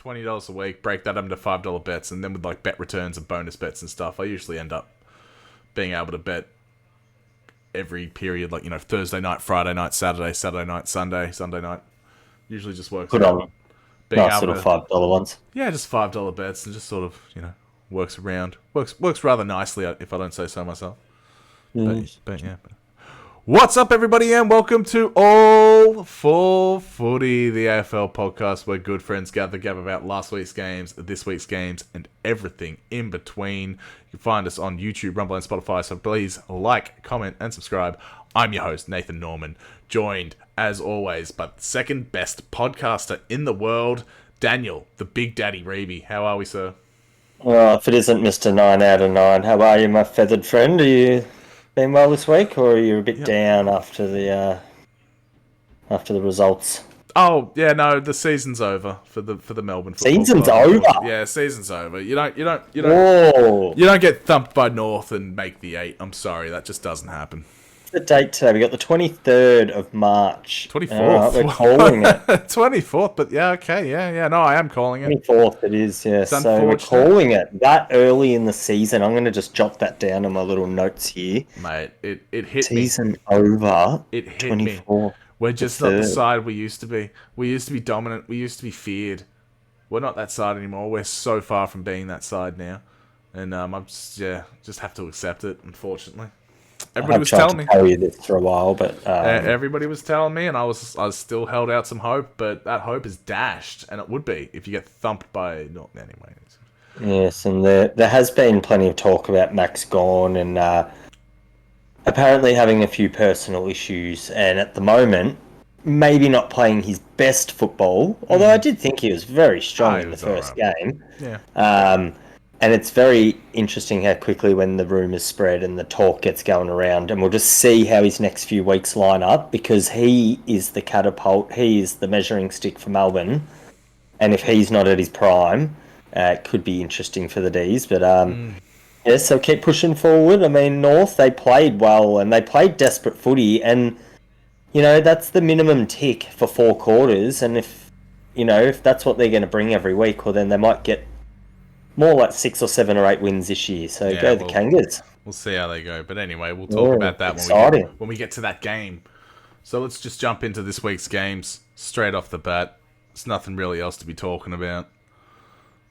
$20 a week, break that into $5 bets, and then with like bet returns and bonus bets and stuff, I usually end up being able to bet every period, like, Thursday night, Friday night, Saturday night, Sunday night. Usually just works Put out. on Being nice able little to, $5 ones. yeah, just $5 bets and just sort of, works around. Works rather nicely, if I don't say so myself. But yeah. What's up, everybody, and welcome to All for Footy, the AFL podcast where good friends gather about last week's games, this week's games, and everything in between. You can find us on YouTube, Rumble, and Spotify, so please like, comment, and subscribe. I'm your host, Nathan Norman, joined, as always, by the second best podcaster in the world, Daniel, the Big Daddy Reeby. How are we, sir? Well, if it isn't Mr. 9 out of 9, how are you, my feathered friend? Are you been well this week, or are you a bit down after the results? Oh yeah, no, the season's over for the Melbourne Football Season's Club. over. Yeah, season's over. You don't Whoa! you don't get thumped by North and make the 8. I'm sorry, that just doesn't happen. The date today, we got the 23rd of March. 24th. We're calling it 24th, but yeah, okay, yeah. No, I am calling it. 24th. It is, yeah. So we're calling it that early in the season. I'm going to just jot that down in my little notes here. Mate, it hit season me. Over. It hit 24. me. We're just not the side we used to be. We used to be dominant. We used to be feared. We're not that side anymore. We're so far from being that side now, and I'm just have to accept it. Unfortunately, everybody was telling me. Tell you this for a while, but everybody was telling me, and I was still held out some hope, but that hope is dashed, and it would be if you get thumped by not anyway. Yes, and there has been plenty of talk about Max Gawn and apparently having a few personal issues, and at the moment, maybe not playing his best football. Although I did think he was very strong in the first game. Yeah. And it's very interesting how quickly when the rumours spread and the talk gets going around, and we'll just see how his next few weeks line up, because he is the catapult, he is the measuring stick for Melbourne, and if he's not at his prime, it could be interesting for the D's. But yeah, so keep pushing forward. I mean, North, they played well and they played desperate footy, and that's the minimum tick for 4 quarters, and if that's what they're going to bring every week, well then they might get more like 6 or 7 or 8 wins this year. So yeah, go the Kangas. We'll see how they go. But anyway, we'll talk about that when we get to that game. So let's just jump into this week's games straight off the bat. There's nothing really else to be talking about.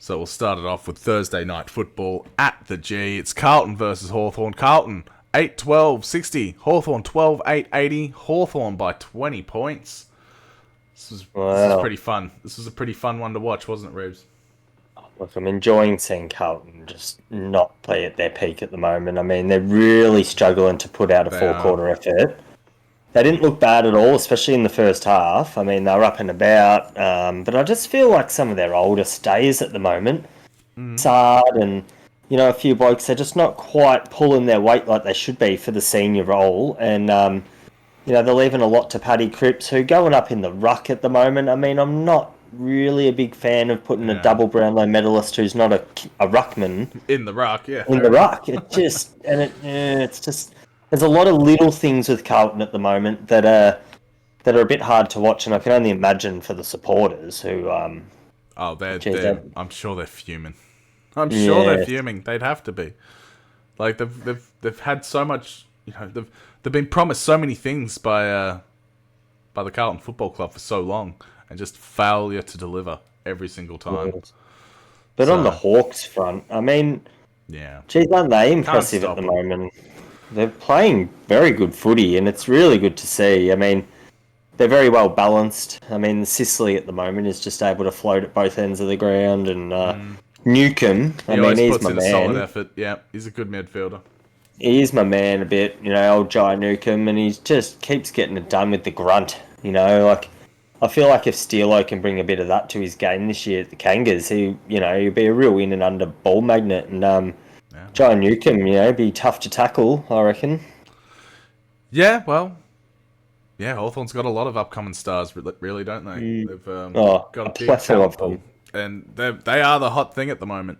So we'll start it off with Thursday night football at the G. It's Carlton versus Hawthorn. Carlton 8-12-60. Hawthorn 12-8-80. Hawthorn by 20 points. This was pretty fun. This was a pretty fun one to watch, wasn't it, Reeves? Look, I'm enjoying seeing Carlton just not play at their peak at the moment. I mean, they're really struggling to put out a 4-quarter effort. They didn't look bad at all, especially in the first half. I mean, they were up and about, but I just feel like some of their older stays at the moment, Sard and a few blokes, they're just not quite pulling their weight like they should be for the senior role. And they're leaving a lot to Paddy Cripps, who going up in the ruck at the moment. I mean, I'm not really a big fan of putting a double Brownlow medalist who's not a ruckman in the ruck. Yeah, in the ruck. It just it's just. There's a lot of little things with Carlton at the moment that are a bit hard to watch, and I can only imagine for the supporters who. I'm sure they're fuming. I'm sure they're fuming. They'd have to be. Like they've had so much. They've been promised so many things by the Carlton Football Club for so long, and just failure to deliver every single time. But on the Hawks front, I mean, geez, aren't they impressive at the moment? They're playing very good footy, and it's really good to see. I mean, they're very well balanced. I mean, Sicily at the moment is just able to float at both ends of the ground, and Newcomb, he's my man. A solid effort. Yeah, he's a good midfielder. He is my man a bit, old Jai Newcomb, and he just keeps getting it done with the grunt. Like I feel like if Steelo can bring a bit of that to his game this year at the Kangas, he'll be a real in and under ball magnet, and Jai Newcomb, be tough to tackle, I reckon. Yeah, well, Hawthorn's got a lot of upcoming stars, really, don't they? They've got a big talent pool, and they are the hot thing at the moment.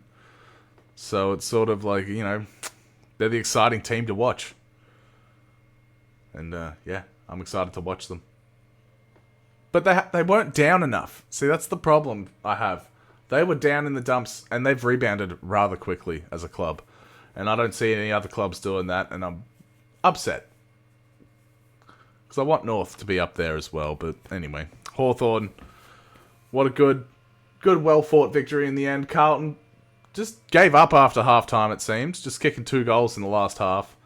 So it's sort of like, they're the exciting team to watch. And I'm excited to watch them. But they weren't down enough. See, that's the problem I have. They were down in the dumps, and they've rebounded rather quickly as a club. And I don't see any other clubs doing that, and I'm upset. Because I want North to be up there as well. But anyway, Hawthorn, what a good, well-fought victory in the end. Carlton just gave up after half-time, it seems. Just kicking 2 goals in the last half.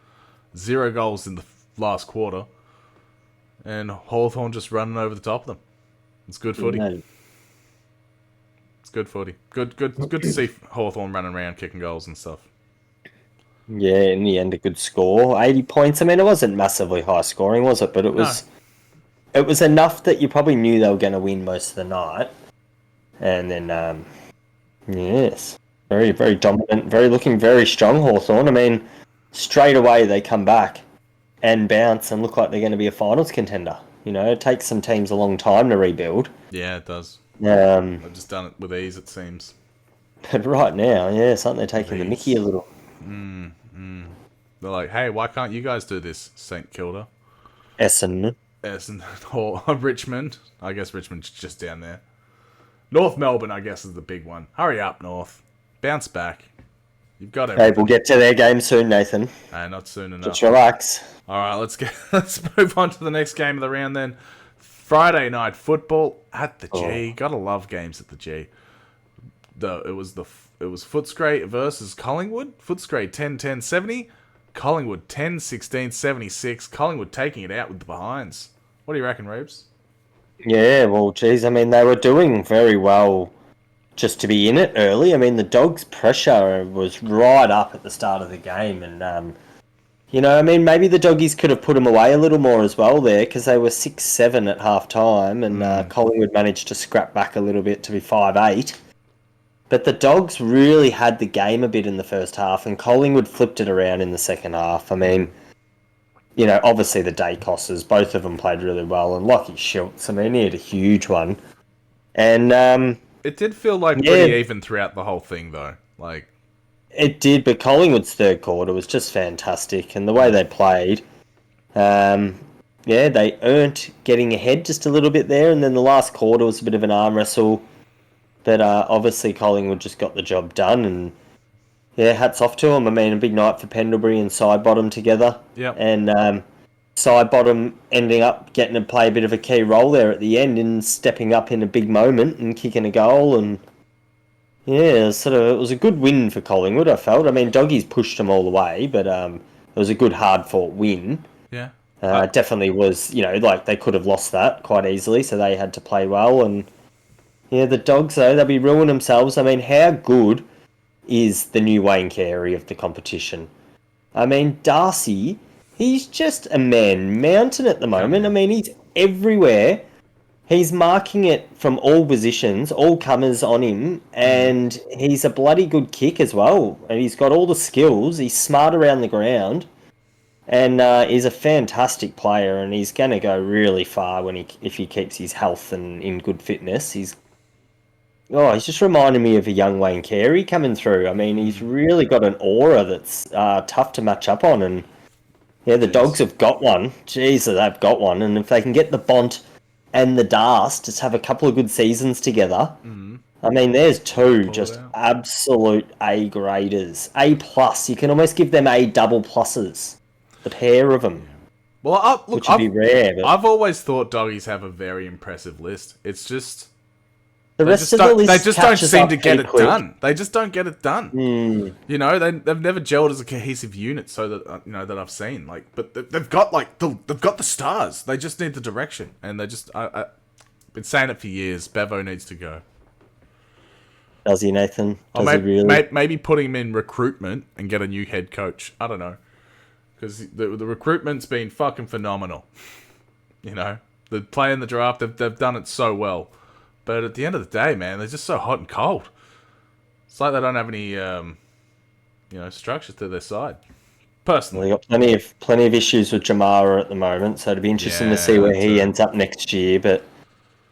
0 goals in the last quarter. And Hawthorn just running over the top of them. It's good footy. No. It's good footy. Good to see Hawthorn running around kicking goals and stuff. Yeah, in the end, a good score. 80 points. I mean, it wasn't massively high scoring, was it? But it was enough that you probably knew they were going to win most of the night. And then, yes, very, very dominant, looking very strong, Hawthorn. I mean, straight away they come back and bounce and look like they're going to be a finals contender. You know, it takes some teams a long time to rebuild. Yeah, it does. They've just done it with ease, it seems. But right now, yeah, it's like they're taking the mickey a little. They're like, hey, why can't you guys do this, St Kilda? Essendon, or Richmond. I guess Richmond's just down there. North Melbourne, I guess, is the big one. Hurry up, North. Bounce back. You've got it. Hey, we'll get to their game soon, Nathan. Not soon enough. Just relax. All right, let's move on to the next game of the round then. Friday night football at the G. Gotta love games at the G. It was Footscray versus Collingwood. Footscray 10-10-70. Collingwood 10-16-76. Collingwood taking it out with the behinds. What do you reckon, Reeves? Yeah, well, geez, I mean, they were doing very well just to be in it early. I mean, the Dogs' pressure was right up at the start of the game. And, you know, I mean, maybe the Doggies could have put them away a little more as well there because they were 6-7 at half-time and Collingwood managed to scrap back a little bit to be 5-8. But the Dogs really had the game a bit in the first half and Collingwood flipped it around in the second half. I mean, you know, obviously the Dacosses, both of them played really well. And Lachie Schultz, I mean, he had a huge one. And it did feel like pretty even throughout the whole thing, though. Like, it did, but Collingwood's third quarter was just fantastic. And the way they played, they earned getting ahead just a little bit there. And then the last quarter was a bit of an arm wrestle. But obviously Collingwood just got the job done, and yeah, hats off to them. I mean, a big night for Pendlebury and Sidebottom together. Yep. And Sidebottom ending up getting to play a bit of a key role there at the end and stepping up in a big moment and kicking a goal. And yeah, it was a good win for Collingwood, I felt. I mean, Doggies pushed them all the way, but it was a good hard-fought win. Yeah. Definitely was, you know, like they could have lost that quite easily, so they had to play well. And yeah, the Dogs, though, they'll be ruining themselves. I mean, how good is the new Wayne Carey of the competition? I mean, Darcy, he's just a man-mountain at the moment. I mean, he's everywhere. He's marking it from all positions, all comers on him, and he's a bloody good kick as well. And he's got all the skills. He's smart around the ground. And he's a fantastic player, and he's going to go really far if he keeps his health and in good fitness. He's just reminding me of a young Wayne Carey coming through. I mean, he's really got an aura that's tough to match up on. And yeah, the Dogs have got one. Jeez, they've got one. And if they can get the Bont and the Darst to have a couple of good seasons together, I mean, there's two just absolute A graders. A plus. You can almost give them A double pluses. The pair of them. Well, which would be rare. But I've always thought Doggies have a very impressive list. It's just the rest of the list they just don't seem to get it quick. done. They just don't get it done. You know, they've never gelled as a cohesive unit, so that that I've seen. Like, but they've got the stars. They just need the direction, and they just I've been saying it for years. Bevo needs to go. Does he, Nathan? Does he really? Maybe put him in recruitment and get a new head coach. I don't know, because the recruitment's been fucking phenomenal. You know, the play in the draft, they've done it so well. But at the end of the day, man, they're just so hot and cold. It's like they don't have any, structure to their side. Personally, Well, they got plenty of issues with Jamara at the moment, so it'd be interesting to see where he ends up next year. But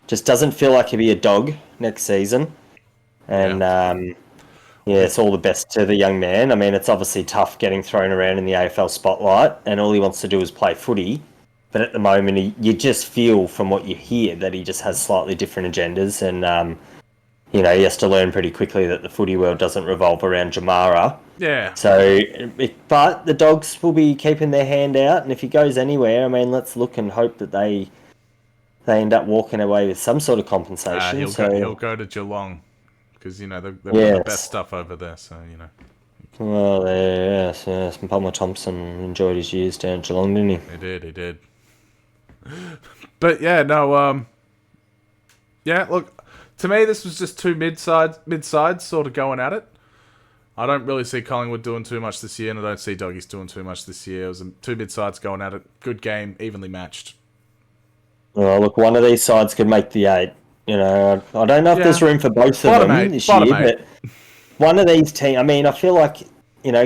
just doesn't feel like he'll be a dog next season. And it's all the best to the young man. I mean, it's obviously tough getting thrown around in the AFL spotlight, and all he wants to do is play footy. But at the moment, you just feel from what you hear that he just has slightly different agendas. And, he has to learn pretty quickly that the footy world doesn't revolve around Jamara. Yeah. So, but the Dogs will be keeping their hand out, and if he goes anywhere, I mean, let's look and hope that they end up walking away with some sort of compensation. He'll go to Geelong because they've got the best stuff over there. So Well, yes. Palmer Thompson enjoyed his years down at Geelong, didn't he? He did. But yeah, no. Yeah, look. To me, this was just two mid-sides sort of going at it. I don't really see Collingwood doing too much this year, and I don't see Doggies doing too much this year. It was two mid-sides going at it. Good game, evenly matched. Well, look, one of these sides could make the 8. I don't know if there's room for both of them this year, but one of these teams, I mean, I feel like,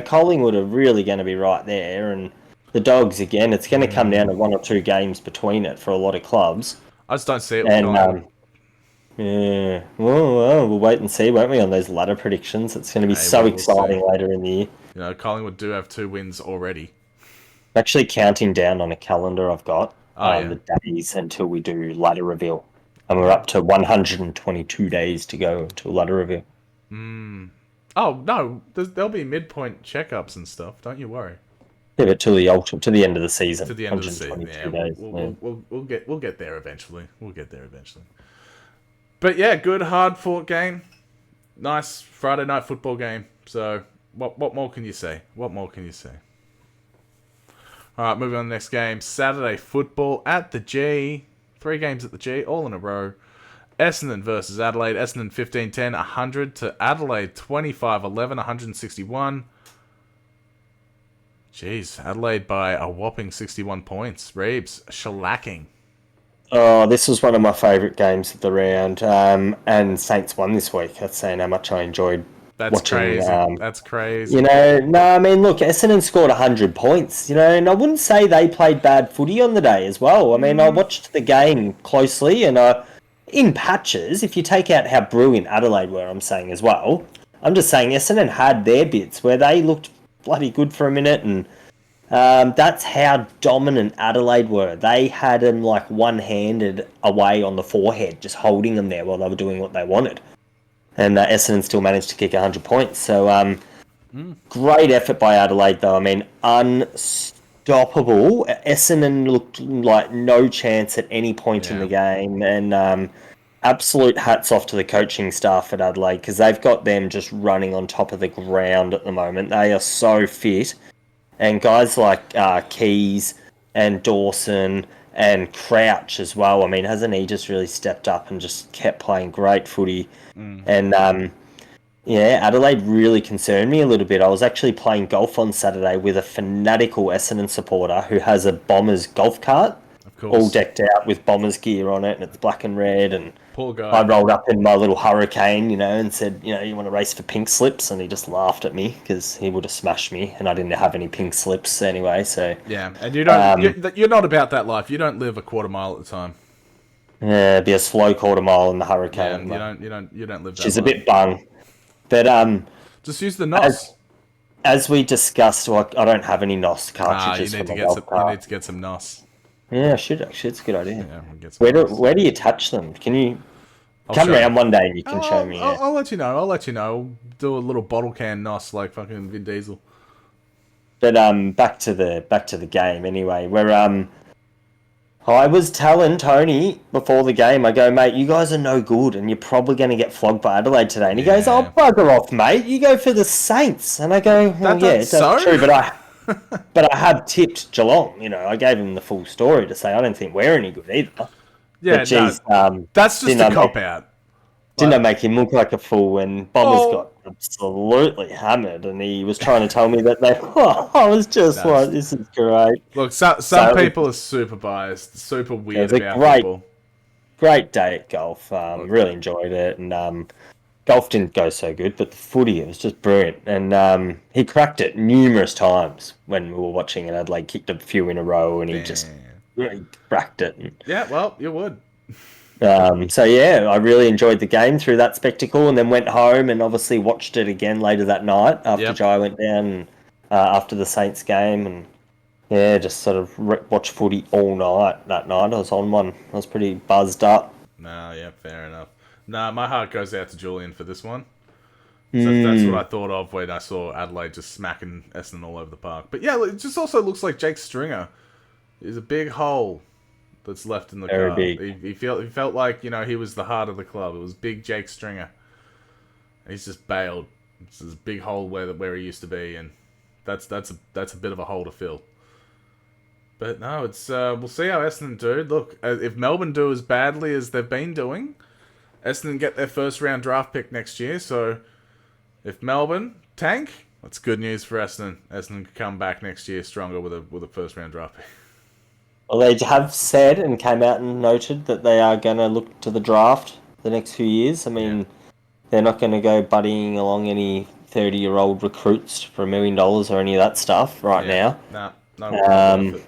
Collingwood are really going to be right there, and the Dogs, again, it's going to come down to 1 or 2 games between it for a lot of clubs. I just don't see it with Collingwood. Yeah, well, we'll wait and see, won't we, on those ladder predictions? It's going to be so exciting later in the year. Collingwood do have 2 wins already. I'm actually counting down on a calendar I've got the days until we do ladder reveal. And we're up to 122 days to go until ladder reveal. Oh, no, there'll be midpoint checkups and stuff, don't you worry. Yeah, but to the end of the season. To the end of the season, days. We'll get there eventually. But yeah, good hard fought game. Nice Friday night football game. So what more can you say? All right, moving on to the next game. Saturday football at the G. 3 games at the G, all in a row. Essendon versus Adelaide. Essendon 15-10, 100 to Adelaide 25-11, 161. Jeez, Adelaide by a whopping 61 points. Reeves, shellacking. Oh, this was one of my favourite games of the round. And Saints won this week. That's saying how much I enjoyed watching. That's crazy. I mean, look, Essendon scored 100 points, and I wouldn't say they played bad footy on the day as well. I mean, I watched the game closely, and in patches, if you take out how brilliant Adelaide were, I'm saying as well, I'm just saying Essendon had their bits where they looked bloody good for a minute, and that's how dominant Adelaide were. They had them like one-handed away on the forehead, just holding them there while they were doing what they wanted. And Essendon still managed to kick 100 points. So, great effort by Adelaide, though. I mean, unstoppable. Essendon looked like no chance at any point in the game. And absolute hats off to the coaching staff at Adelaide, because they've got them just running on top of the ground at the moment. They are so fit. And guys like Keys and Dawson and Crouch as well. I mean, hasn't he just really stepped up and just kept playing great footy? And, Adelaide really concerned me a little bit. I was actually playing golf on Saturday with a fanatical Essendon supporter who has a Bombers golf cart, all decked out with Bombers gear on it, and it's black and red. And poor guy. I rolled up in my little Hurricane, and said, you want to race for pink slips? And he just laughed at me because he would have smashed me, and I didn't have any pink slips anyway. So yeah, and you don't. You're not about that life. You don't live a quarter mile at a time. Yeah, it'd be a slow quarter mile in the Hurricane. Yeah, you don't live that. She's life. A bit bung, but just use the NOS. As we discussed, I don't have any NOS cartridges. You need to get some NOS. Yeah, I should actually. It's a good idea. Yeah, we'll where do you touch them? Can you come around one day and you can show me? I'll let you know. I'll do a little bottle can NOS like fucking Vin Diesel. But back to the game anyway. Where I was telling Tony before the game, I go, mate, you guys are no good, and you're probably going to get flogged by Adelaide today. And he goes, oh, bugger off, mate. You go for the Saints. And I go, well, that's true, but I have tipped Geelong. I gave him the full story to say I don't think we're any good either. Yeah, but geez, that's just a cop out. Didn't I make him look like a fool when Bombers got absolutely hammered, and he was trying to tell me that I was just like, this is great. Look, some people are super biased, super weird about football. Great day at golf. Really enjoyed it, and golf didn't go so good, but the footy, it was just brilliant. And he cracked it numerous times when we were watching it. Adelaide kicked a few in a row, and he just really cracked it. Yeah, well, you would. I really enjoyed the game through that spectacle, and then went home and obviously watched it again later that night after Jai went down after the Saints game, and just sort of watched footy all night that night. I was on one. I was pretty buzzed up. No, yeah, fair enough. Nah, my heart goes out to Julian for this one. So that's what Mm, I thought of when I saw Adelaide just smacking Essendon all over the park. But yeah, it just also looks like Jake Stringer is a big hole that's left in the very car. big. He felt like, he was the heart of the club. It was big Jake Stringer. He's just bailed. It's this big hole where he used to be, and that's a bit of a hole to fill. But no, it's we'll see how Essendon do. Look, if Melbourne do as badly as they've been doing, Essendon get their first round draft pick next year. So if Melbourne tank, that's good news for Essendon. Essendon can come back next year stronger with a first round draft pick. Well, they have said and came out and noted that they are going to look to the draft the next few years. I mean, they're not going to go buddying along any 30-year-old recruits for $1 million or any of that stuff right now. Nah, no, not worth it.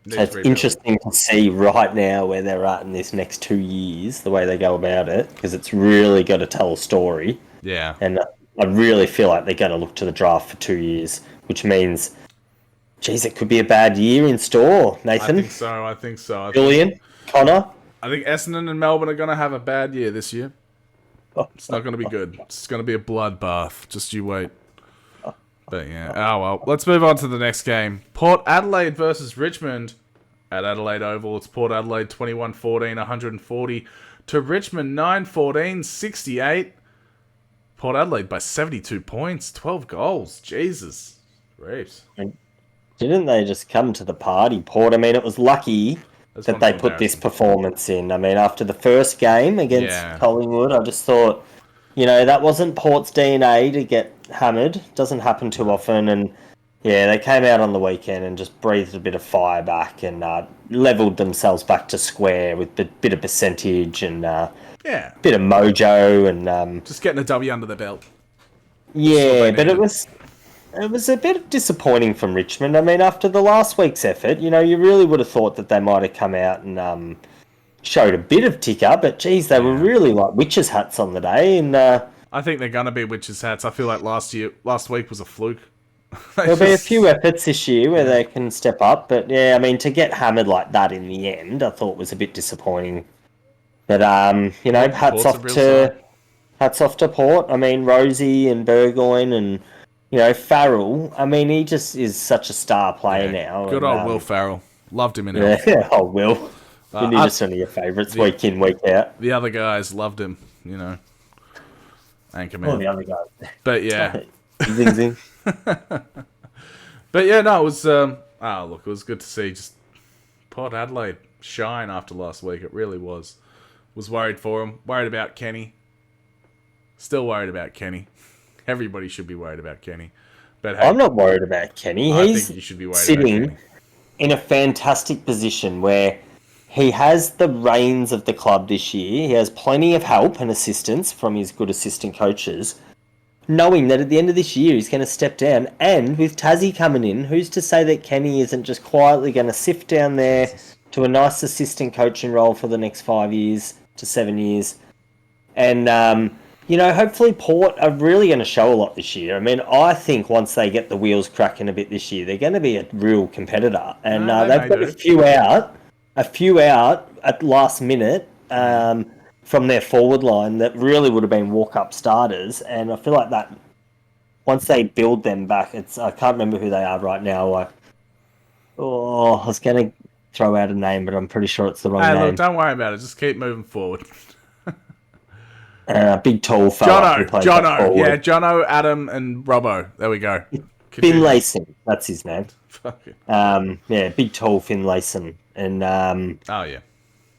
So it's interesting to see right now where they're at in this next 2 years, the way they go about it, because it's really got to tell a story. Yeah. And I really feel like they're going to look to the draft for 2 years, which means, geez, it could be a bad year in store, Nathan. I think so. Julian, Connor. I think Essendon and Melbourne are going to have a bad year this year. It's not going to be good. It's going to be a bloodbath. Just you wait. But yeah. Oh, well. Let's move on to the next game. Port Adelaide versus Richmond at Adelaide Oval. It's Port Adelaide 21-14, 140 to Richmond 9-14, 68. Port Adelaide by 72 points, 12 goals. Jesus. Reeves. Didn't they just come to the party, Port? I mean, it was lucky that they put this performance in. I mean, after the first game against Collingwood, I just thought, that wasn't Port's DNA to get hammered. Doesn't happen too often. And yeah, they came out on the weekend and just breathed a bit of fire back and levelled themselves back to square with a bit of percentage and bit of mojo and just getting a W under the belt. Yeah, but it was a bit disappointing from Richmond. I mean, after the last week's effort, you really would have thought that they might have come out and showed a bit of ticker, but geez, they were really like witches' hats on the day. And I think they're gonna be witches' hats. I feel like last week was a fluke. There'll be a few efforts this year where they can step up, but yeah, I mean, to get hammered like that in the end, I thought was a bit disappointing. But hats off to Port. I mean, Rosie and Burgoyne and Farrell. I mean, he just is such a star player now. Good old Will Farrell. Loved him in it. Yeah, oh, Will. You're just one of your favourites week in, week out. The other guys loved him, Anchorman. All the other guys. But yeah. Zing, zing. But yeah, no, it was it was good to see just Port Adelaide shine after last week. It really was. Was worried for him. Worried about Kenny. Still worried about Kenny. Everybody should be worried about Kenny. But hey, I'm not worried about Kenny. He's think you should be worried sitting about Kenny. In a fantastic position where he has the reins of the club this year. He has plenty of help and assistance from his good assistant coaches, knowing that at the end of this year he's going to step down. And with Tassie coming in, who's to say that Kenny isn't just quietly going to sift down there to a nice assistant coaching role for the next 5 years to 7 years? And, hopefully Port are really going to show a lot this year. I mean, I think once they get the wheels cracking a bit this year, they're going to be a real competitor. And they've got a few out at last minute from their forward line that really would have been walk-up starters. And I feel like that once they build them back, I can't remember who they are right now. I was going to throw out a name, but I'm pretty sure it's the wrong name. Look, don't worry about it. Just keep moving forward. Big tall fella. Jono. Yeah, Jono, Adam, and Robbo. There we go. Finlayson. That's his name. Big tall Finlayson. And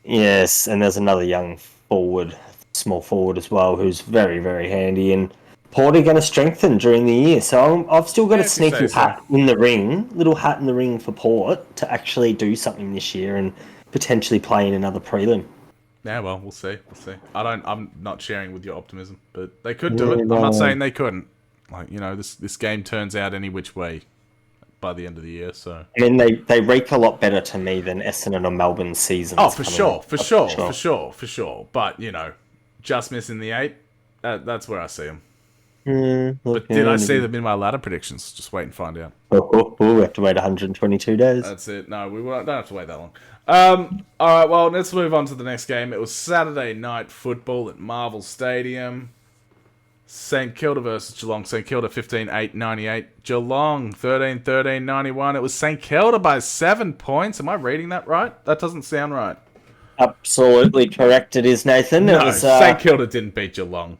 yes, and there's another young small forward as well, who's very, very handy. And Port are going to strengthen during the year, so I've still got a sneaky hat in the ring, little hat in the ring for Port to actually do something this year and potentially play in another prelim. Yeah, well, we'll see. I'm not sharing with your optimism, but they could do it. I'm not saying they couldn't. Like, this game turns out any which way by the end of the year, so... I mean, they reek a lot better to me than Essendon or Melbourne's seasons. Oh, for sure. But, just missing the 8, that's where I see them. But did I see them in my ladder predictions? Just wait and find out. We have to wait 122 days. That's it. No, we don't have to wait that long. All right, well, let's move on to the next game. It was Saturday night football at Marvel Stadium. St Kilda versus Geelong. St Kilda 15-8, 98. Geelong 13-13, 91. It was St Kilda by 7 points. Am I reading that right? That doesn't sound right. Absolutely correct it is, Nathan. No, it was, St Kilda didn't beat Geelong.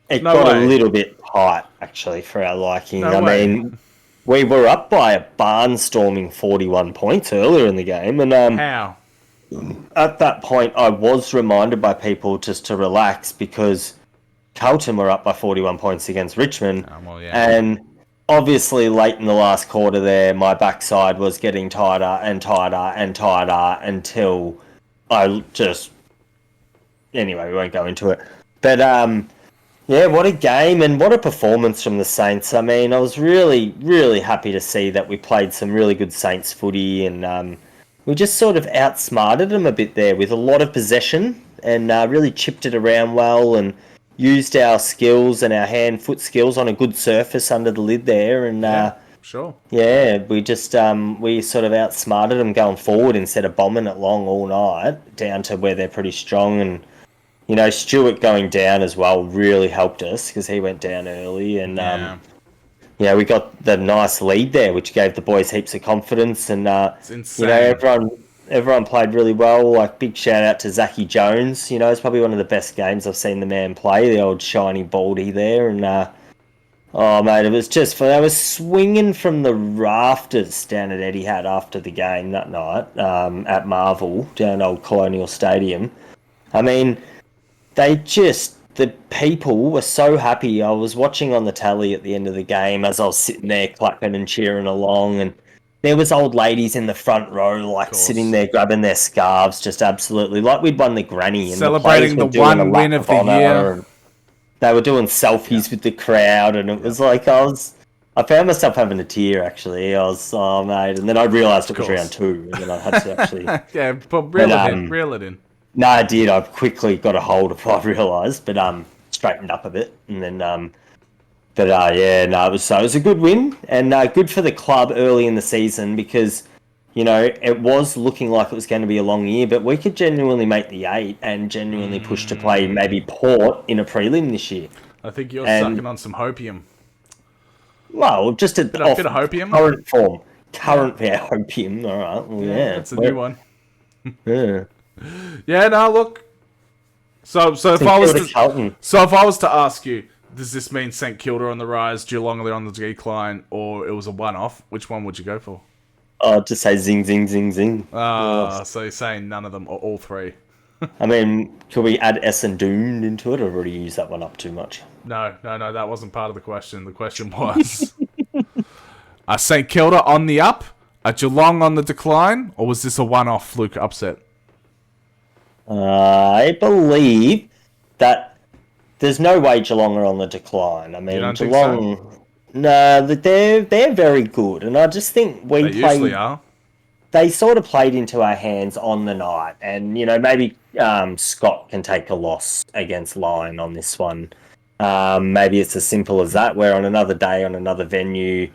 It got a little bit tight, actually, for our liking. No way. Mean, we were up by a barnstorming 41 points earlier in the game. And How? at that point, I was reminded by people just to relax because Carlton were up by 41 points against Richmond. Well, yeah. And obviously, late in the last quarter there, my backside was getting tighter and tighter and tighter until I just... Anyway, we won't go into it. But, yeah, what a game and what a performance from the Saints. I mean, I was really, really happy to see that we played some really good Saints footy and we just sort of outsmarted them a bit there with a lot of possession and really chipped it around well and used our skills and our hand-foot skills on a good surface under the lid there. And sure. Yeah, we just we sort of outsmarted them going forward instead of bombing it long all night down to where they're pretty strong. And you know, Stewart going down as well really helped us because he went down early. And yeah, we got the nice lead there, which gave the boys heaps of confidence. And it's insane. You know, everyone played really well. Like, big shout out to Zachy Jones. You know, it's probably one of the best games I've seen the man play. The old shiny baldy there, and oh mate, it was just they were swinging from the rafters down at Etihad after the game that night at Marvel down Old Colonial Stadium. I mean, the people were so happy. I was watching on the tally at the end of the game as I was sitting there clapping and cheering along, and there was old ladies in the front row, like sitting there grabbing their scarves, just absolutely like we'd won the granny. And celebrating the one win of the year. They were doing selfies with the crowd, and it was like I found myself having a tear, actually. I was, oh, mate. And then I realised it was round 2, and then I had to actually... yeah, but reel it in. No, I did. I quickly got a hold of what I realised, but straightened up a bit, and then... yeah, no, it was a good win, and good for the club early in the season because, you know, it was looking like it was going to be a long year, but we could genuinely make the 8 and genuinely push to play maybe Port in a prelim this year. I think you're sucking on some hopium. Well, just a bit of hopium? Current form. Hopium, all right. Well, yeah. That's a new one. Yeah. Yeah, no, look. So if I was to ask you, does this mean St Kilda on the rise, Geelong on the decline, or it was a one-off? Which one would you go for? Oh, just say zing, zing, zing, zing. So you're saying none of them, or all 3? I mean, could we add Essendon into it, or already use that one up too much? No, that wasn't part of the question. The question was, are St Kilda on the up, are Geelong on the decline, or was this a one-off fluke upset? I believe that there's no way Geelong are on the decline. I mean, Geelong... Think so? No, they're very good, and I just think they usually are. They sort of played into our hands on the night, and you know maybe Scott can take a loss against Lyon on this one. Maybe it's as simple as that. Where on another day, on another venue,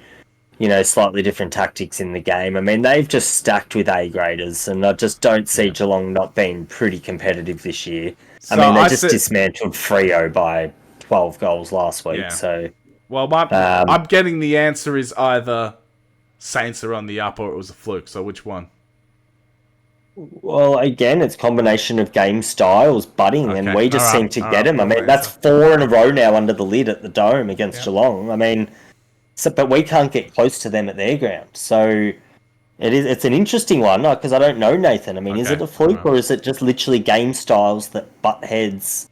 you know, slightly different tactics in the game. I mean, they've just stacked with A graders, and I just don't see Geelong not being pretty competitive this year. So I mean, they just dismantled Freo by 12 goals last week. Yeah. So. Well, I'm getting the answer is either Saints are on the up or it was a fluke. So which one? Well, again, it's a combination of game styles budding, and we just seem to get them. I mean, that's 4 in a row now under the lid at the Dome against Geelong. I mean, but we can't get close to them at their ground. So it's an interesting one because I don't know, Nathan. I mean, is it a fluke or is it just literally game styles that butt heads?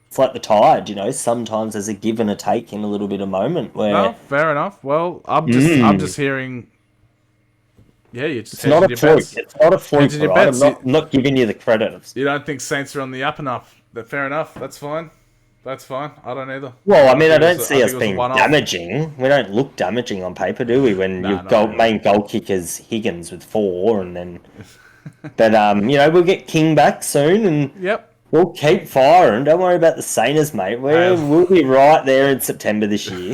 It's like the Tide, you know. Sometimes there's a give and a take in a little bit of moment where. No, fair enough. Well, I'm just hearing. Yeah, you just. It's not a fluke. It's not a fluke. Right? I'm not giving you the credit. You don't think Saints are on the up enough? Fair enough. That's fine. That's fine. I don't either. Well, I mean, I don't see us being damaging. We don't look damaging on paper, do we? When your main goal kicker's Higgins with 4, and then. But you know, we'll get King back soon, and. Yep. We'll keep firing. Don't worry about the Sainers, mate. We'll be right there in September this year.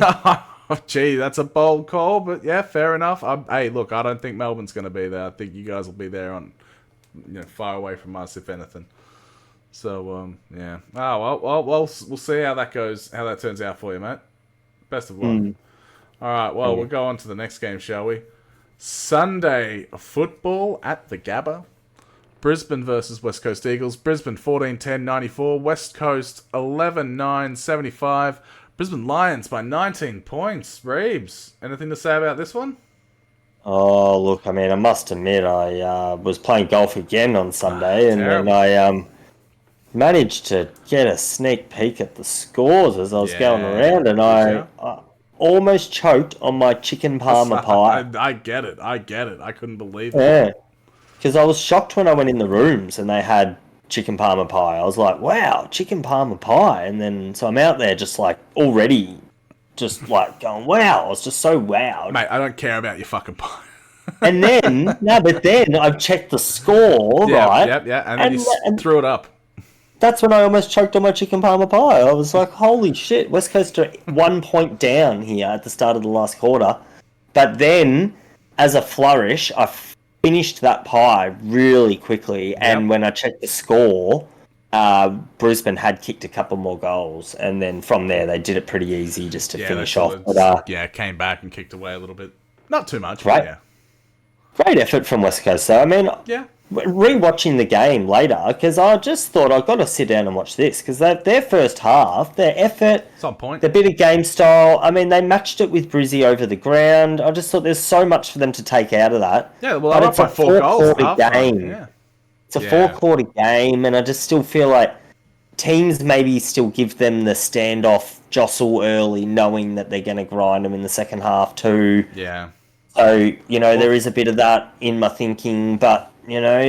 Gee, that's a bold call, but yeah, fair enough. Hey, look, I don't think Melbourne's going to be there. I think you guys will be there far away from us, if anything. So, yeah. Oh, well, we'll see how that goes, how that turns out for you, mate. Best of luck. All right, well, we'll go on to the next game, shall we? Sunday football at the Gabba. Brisbane versus West Coast Eagles. Brisbane 14-10-94. West Coast 11-9-75. Brisbane Lions by 19 points. Reeves, anything to say about this one? Oh, look, I mean, I must admit, I was playing golf again on Sunday, and then I managed to get a sneak peek at the scores as I was going around, and I almost choked on my chicken parma pie. I get it. I couldn't believe it. Yeah, because I was shocked when I went in the rooms and they had chicken parma pie. I was like, wow, chicken parma pie. And then, so I'm out there just like already just like going, wow. I was just so wowed. Mate, I don't care about your fucking pie. And then, but then I've checked the score, right? Yeah. And then you threw it up. That's when I almost choked on my chicken parma pie. I was like, holy shit, West Coast are 1 point down here at the start of the last quarter. But then, as a flourish, I finished that pie really quickly. And when I checked the score, Brisbane had kicked a couple more goals. And then from there, they did it pretty easy just to finish off. But, came back and kicked away a little bit. Not too much, right? But yeah. Great effort from West Coast. So, I mean... Yeah. Rewatching the game later, because I just thought I've got to sit down and watch this, because their first half, their effort, it's on point. their bit of game style, I mean, they matched it with Brizzy over the ground. I just thought there's so much for them to take out of that. Yeah, well, they're up by 4 goals. Game. Yeah. It's a 4-quarter game, and I just still feel like teams maybe still give them the standoff jostle early, knowing that they're going to grind them in the second half too. Yeah. So, there is a bit of that in my thinking, but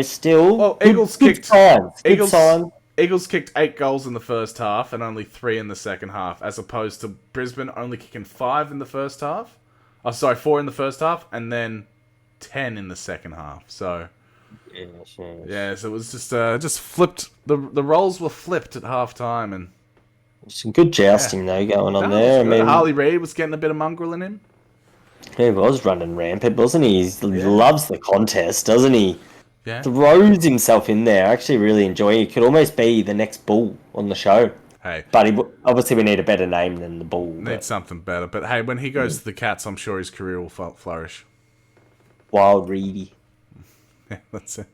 still. Well, Eagles kicked. Good signs. Eagles kicked 8 goals in the first half and only 3 in the second half, as opposed to Brisbane only kicking 5 in the first half. Oh, sorry, 4 in the first half and then 10 in the second half. So, so it was just flipped. The roles were flipped at half time, and some good jousting though going on there. I mean, Harley Reid was getting a bit of mongrel in him. He was running rampant, wasn't he? He loves the contest, doesn't he? Yeah. Throws himself in there. I actually really enjoy it. He could almost be the next Bull on the show. Hey. But obviously we need a better name than the Bull. Need something better. But hey, when he goes to the Cats, I'm sure his career will flourish. Wild Reedy. Yeah, that's it.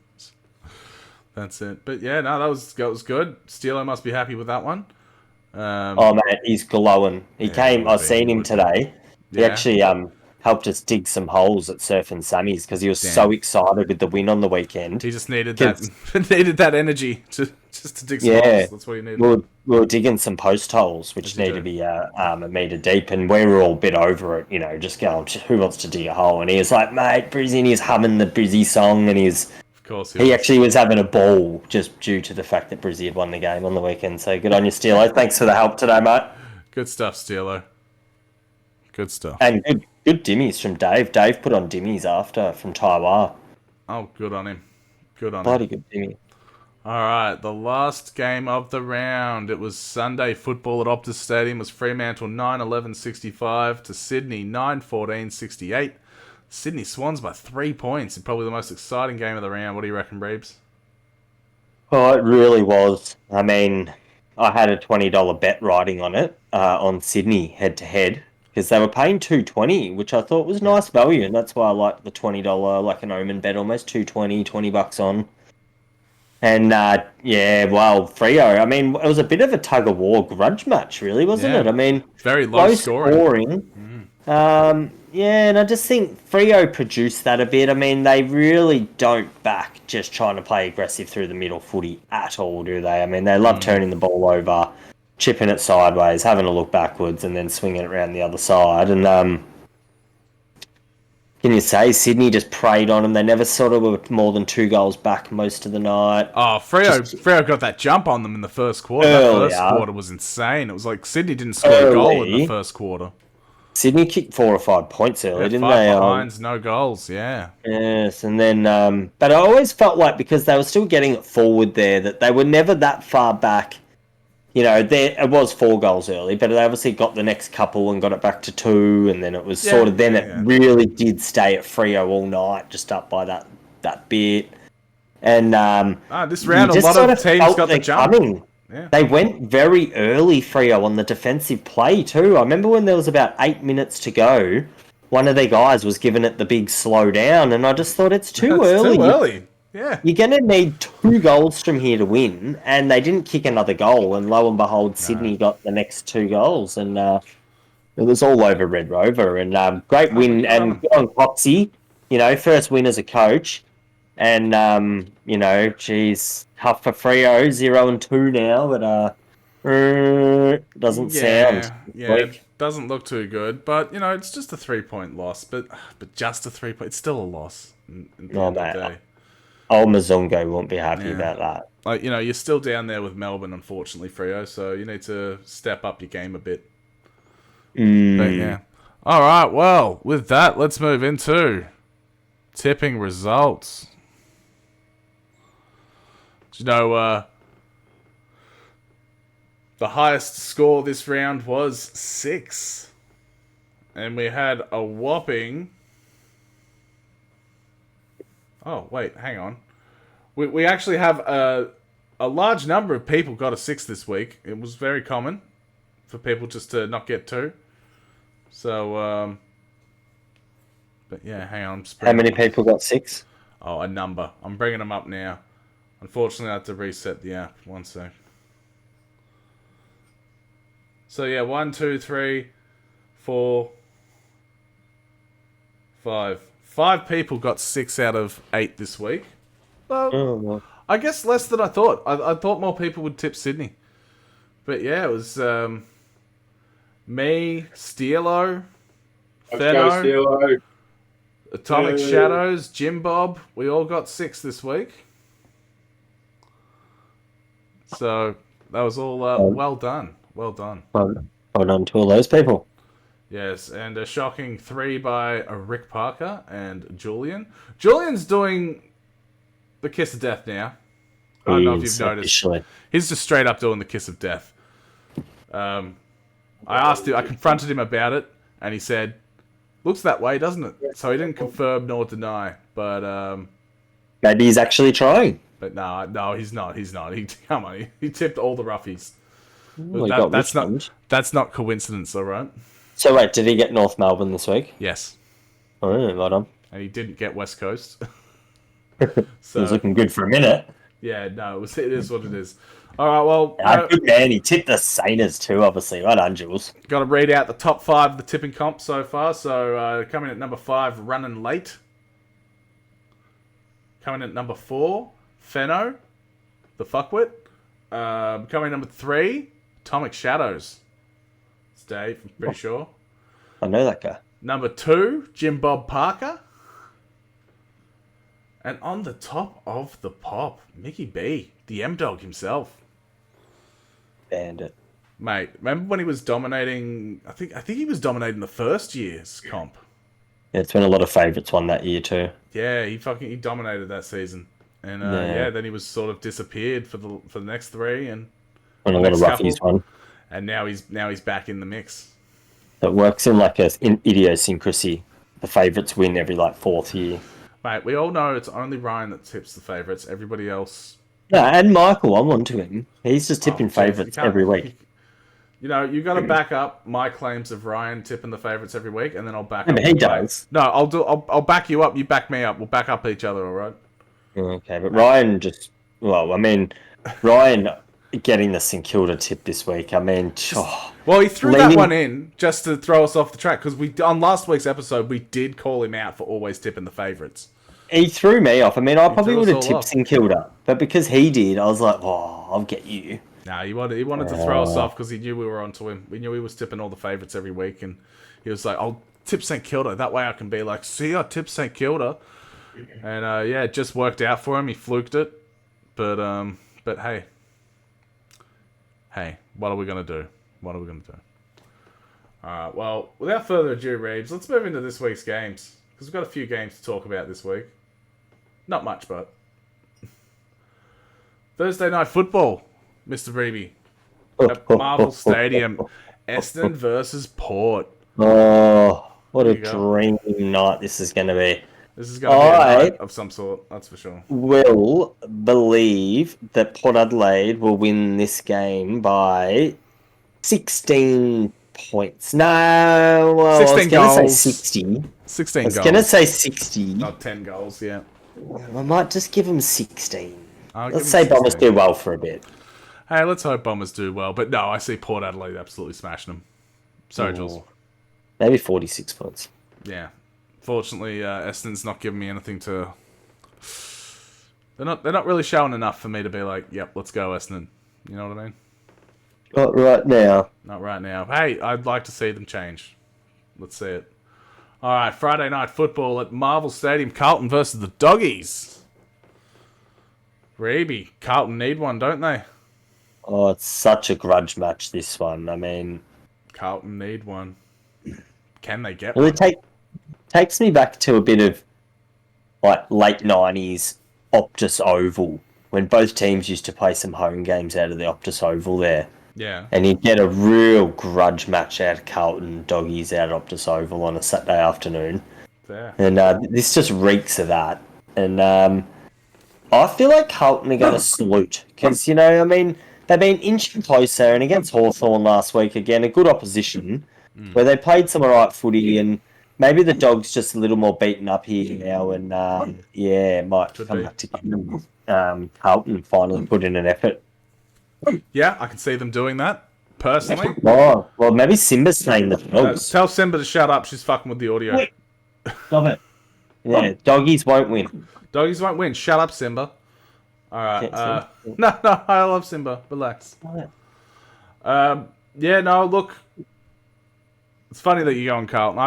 That's it. But yeah, no, that was good. Steelo must be happy with that one. Oh, man, he's glowing. I've seen him today. He actually helped us dig some holes at Surf and Sammy's because he was so excited with the win on the weekend. He just needed that energy to dig some holes. That's what he needed. We were digging some post holes, which need to be a metre deep, and we were all a bit over it, just going, who wants to dig a hole? And he was like, mate, Brizzy, and he's humming the Brizzy song, and of course he actually was having a ball just due to the fact that Brizzy had won the game on the weekend. So good on you, Steelo. Thanks for the help today, mate. Good stuff, Steelo. Good stuff. And good dimmies from Dave. Dave put on dimmies after from Taiwan. Oh, good on him. Bloody good dimmy. All right, the last game of the round. It was Sunday football at Optus Stadium. It was Fremantle 9-11-65 to Sydney 9-14-68. Sydney Swans by 3 points in probably the most exciting game of the round. What do you reckon, Breebs? Oh, it really was. I mean, I had a $20 bet riding on it on Sydney head-to-head. Because they were paying $2.20, which I thought was nice value, and that's why I liked the $20, like an Omen bet, almost $2.20, $20 on. And, Freo, I mean, it was a bit of a tug-of-war grudge match, really, wasn't it? I mean, very low scoring. And I just think Freo produced that a bit. I mean, they really don't back just trying to play aggressive through the middle footy at all, do they? I mean, they love turning the ball over, chipping it sideways, having a look backwards, and then swinging it around the other side. And can you say Sydney just preyed on them? They never sort of were more than 2 goals back most of the night. Oh, Freo got that jump on them in the first quarter. That first quarter was insane. It was like Sydney didn't score a goal in the first quarter. Sydney kicked 4 or 5 points early, didn't 5 they? behinds, no goals. Yeah. Yes, and then, but I always felt like because they were still getting it forward there, that they were never that far back. You know, it was 4 goals early, but they obviously got the next couple and got it back to 2, and then it was it really did stay at Freo all night, just up by that bit. And this round, a lot of teams got the jump. Yeah. They went very early, Freo, on the defensive play too. I remember when there was about 8 minutes to go, one of their guys was giving it the big slow down, and I just thought it's too early. Too early. Yeah. You're going to need 2 goals from here to win, and they didn't kick another goal, and lo and behold, Sydney got the next 2 goals, and it was all over Red Rover, and great win, and good on Popsy, you know, first win as a coach, and, you know, geez, tough for Freo, 0-2 now, but doesn't sound. Yeah, it doesn't look too good, but, you know, it's just a 3-point loss, but just a 3-point, it's still a loss in the end of the day. Old Mazungo won't be happy about that. Like, you know, you're still down there with Melbourne, unfortunately, Freo, so you need to step up your game a bit. But yeah. All right, well, with that, let's move into tipping results. Do you know, the highest score this round was 6. And we had a whopping... Oh, wait, hang on. We actually have a large number of people got a 6 this week. It was very common for people just to not get 2. So, but yeah, hang on. How many people got 6? Oh, a number. I'm bringing them up now. Unfortunately, I have to reset the app. 1 sec. So yeah, 1, 2, 3, 4, 5. 5 people got 6 out of 8 this week. Well, I guess less than I thought. I thought more people would tip Sydney. But yeah, it was me, Steelo, Feno, Atomic Shadows, Jim Bob. We all got 6 this week. So that was all well done. Well done. Well done to all those people. Yes, and a shocking 3 by Rick Parker and Julian. Julian's doing the kiss of death now. I don't know if you've noticed. He's just straight up doing the kiss of death. I asked him, I confronted him about it, and he said, "Looks that way, doesn't it?" So he didn't confirm nor deny, but maybe he's actually trying. But no, he's not. Come on, he tipped all the roughies. Well, that's not coincidence, all right. So wait, did he get North Melbourne this week? Yes. Oh, well done. And he didn't get West Coast. So, he was looking good for a minute. Yeah, no, it is what it is. All right, well... good man. He tipped the Sainers too, obviously. Well done, Jules. Got to read out the top 5 of the tipping comp so far. So, coming at number 5, Running Late. Coming at number 4, Feno, the fuckwit. Coming at number 3, Atomic Shadows. It's Dave, I'm pretty sure. I know that guy. Number 2, Jim Bob Parker. And on the top of the pop, Mickey B, the M-Dog himself. Bandit. Mate, remember when he was dominating... I think he was dominating the first year's comp. Yeah, it's been a lot of favourites won that year too. Yeah, he dominated that season. And then he was sort of disappeared for the next 3 and a lot of roughies won. And now he's back in the mix. It works in like an idiosyncrasy. The favourites win every 4th year. Mate, we all know it's only Ryan that tips the favourites. Everybody else... No, and Michael, I'm on to him. He's just tipping favourites every week. You know, you got to back up my claims of Ryan tipping the favourites every week, and then I'll back up. He does. No, I'll back you up. You back me up. We'll back up each other. All right. Okay, but Ryan Ryan getting the St Kilda tip this week. Well, he threw that one in just to throw us off the track because on last week's episode we did call him out for always tipping the favourites. He threw me off. I probably would have tipped St Kilda, but because he did, I was like, "Oh, I'll get you." Nah, he wanted to throw us off because he knew we were onto him. We knew he was tipping all the favourites every week, and he was like, "I'll tip St Kilda. That way I can be like, see, I tipped St Kilda." And it just worked out for him. He fluked it, but hey, what are we gonna do? Alright, well, without further ado, Reeves, let's move into this week's games. Because we've got a few games to talk about this week. Not much, but... Thursday night football, Mr. Reeby. At Marvel Stadium. Essendon versus Port. Oh, what a dream night this is going to be. This is going to be a night of some sort, that's for sure. Will believe that Port Adelaide will win this game by 16 points. No, well, 16 I was going to say goals. 60. 16 goals. I was going to say 60. Not 10 goals, yeah. I might just give them 16. Let's say Bombers do well for a bit. Hey, let's hope Bombers do well. But no, I see Port Adelaide absolutely smashing them. Sorry, Jules. Maybe 46 points. Yeah. Fortunately, Essendon's not giving me anything to... They're not really showing enough for me to be like, yep, let's go, Essendon. You know what I mean? Not right now. Not right now. Hey, I'd like to see them change. Let's see it. All right, Friday night football at Marvel Stadium. Carlton versus the Doggies. Reeby, Carlton need one, don't they? Oh, it's such a grudge match, this one. I mean... Carlton need one. Can they get well, one? It takes me back to a bit of like late 90s Optus Oval, when both teams used to play some home games out of the Optus Oval there. Yeah. And you'd get a real grudge match out of Carlton Doggies out of Optus Oval on a Saturday afternoon. Fair. And this just reeks of that. And I feel like Carlton are going to salute. Because, you know, I mean, they've been inching closer, and against Hawthorn last week, again, a good opposition, where they played some alright footy, and maybe the Dogs just a little more beaten up here now, and might come back to Carlton finally put in an effort. Yeah, I can see them doing that, personally. Oh, well, maybe Simba's saying the Dogs. Tell Simba to shut up, she's fucking with the audio. Stop it. Yeah, Doggies won't win. Doggies won't win. Shut up, Simba. Alright, no, I love Simba. Relax. Yeah, no, look... It's funny that you go on Carlton.